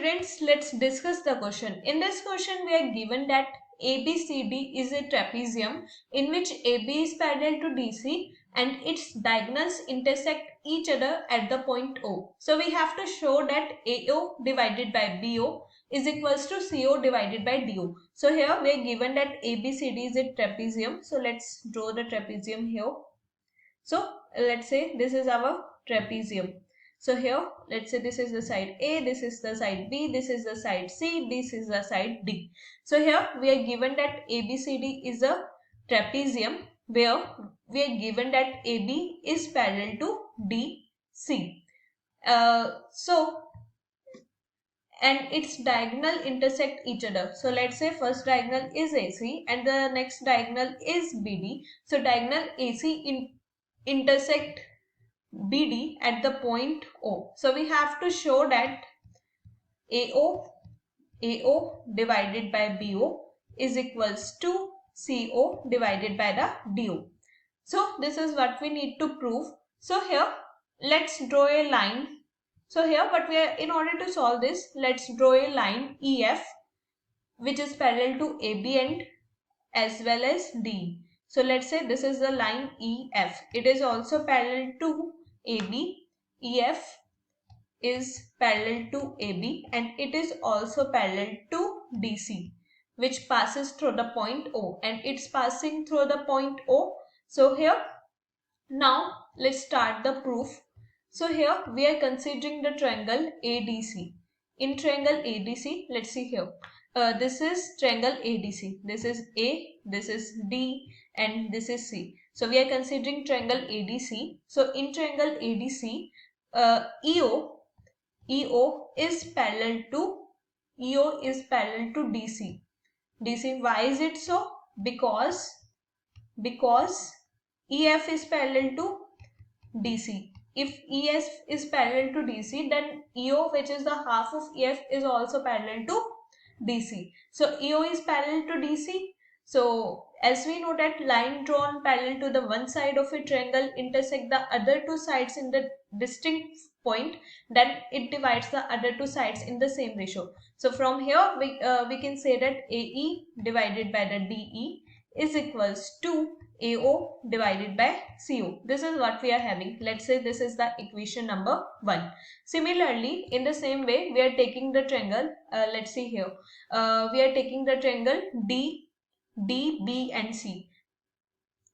students, let's discuss the question. In this question, we are given that ABCD is a trapezium in which AB is parallel to DC and its diagonals intersect each other at the point O. So we have to show that AO divided by BO is equals to CO divided by DO. So here we are given that ABCD is a trapezium. So let's draw the trapezium here. So let's say this is our trapezium. So here, let's say this is the side A, this is the side B, this is the side C, this is the side D. So here we are given that ABCD is a trapezium where we are given that AB is parallel to DC. And its diagonal intersect each other. So let's say first diagonal is AC and the next diagonal is BD. So diagonal AC intersect BD at the point O. So we have to show that AO divided by BO is equals to CO divided by the DO. So this is what we need to prove. So here let's draw a line. So here in order to solve this, let's draw a line EF which is parallel to AB and as well as D. So let's say this is the line EF. It is also parallel to AB. EF is parallel to AB and it is also parallel to DC, which passes through the point O, and it's passing through the point O. So here now let's start the proof. So here we are considering the triangle ADC. In triangle ADC, let's see here. This is triangle ADC. This is A, this is D, and this is C. So we are considering triangle ADC. So in triangle ADC, EO is parallel to DC. DC. Why is it so? Because EF is parallel to DC. If EF is parallel to DC, then EO, which is the half of EF, is also parallel to DC. So EO is parallel to DC. So as we know that line drawn parallel to the one side of a triangle intersect the other two sides in the distinct point, then it divides the other two sides in the same ratio. So from here we can say that AE divided by the DE is equals to AO divided by CO. This is what we are having. Let's say this is the equation number 1. Similarly, in the same way, we are taking the triangle. Let's see here. We are taking the triangle D, B, and C.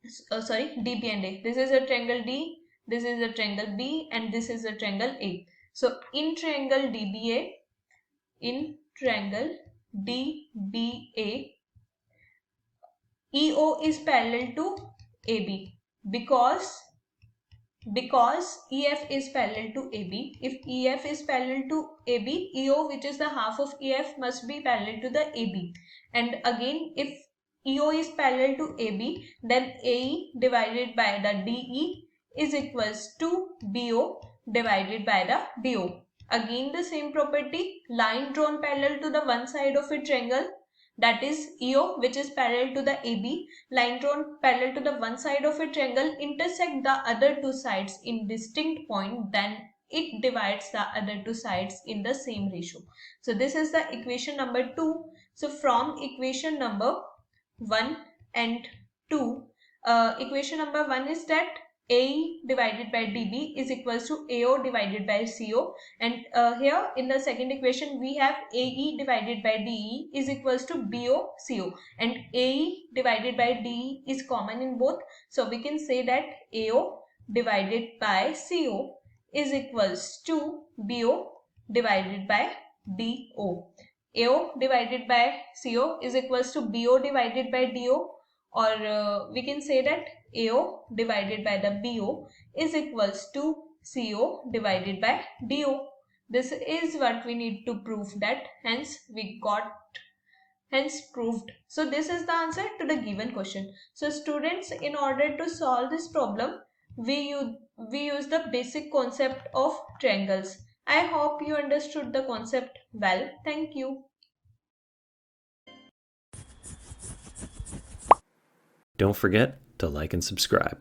D, B, and A. This is a triangle D. This is a triangle B, and this is a triangle A. So in triangle DBA, EO is parallel to AB because EF is parallel to AB. If EF is parallel to AB, EO, which is the half of EF, must be parallel to the AB. And again, if EO is parallel to AB, then AE divided by the DE is equals to BO divided by the DO. Again the same property, line drawn parallel to the one side of a triangle, that is EO, which is parallel to the AB, line drawn parallel to the one side of a triangle intersect the other two sides in distinct point, then it divides the other two sides in the same ratio. So this is the equation number 2. So from equation number 1 and 2, equation number 1 is that AE divided by DB is equals to AO divided by CO, and here in the second equation we have AE divided by DE is equals to BO CO, and AE divided by DE is common in both, so we can say that AO divided by CO is equals to BO divided by DO. AO divided by CO is equals to BO divided by DO, or we can say that AO divided by the BO is equals to CO divided by DO. This is what we need to prove, that hence proved. So this is the answer to the given question. So students, in order to solve this problem, we use the basic concept of triangles. I hope you understood the concept well. Thank you. Don't forget to like and subscribe.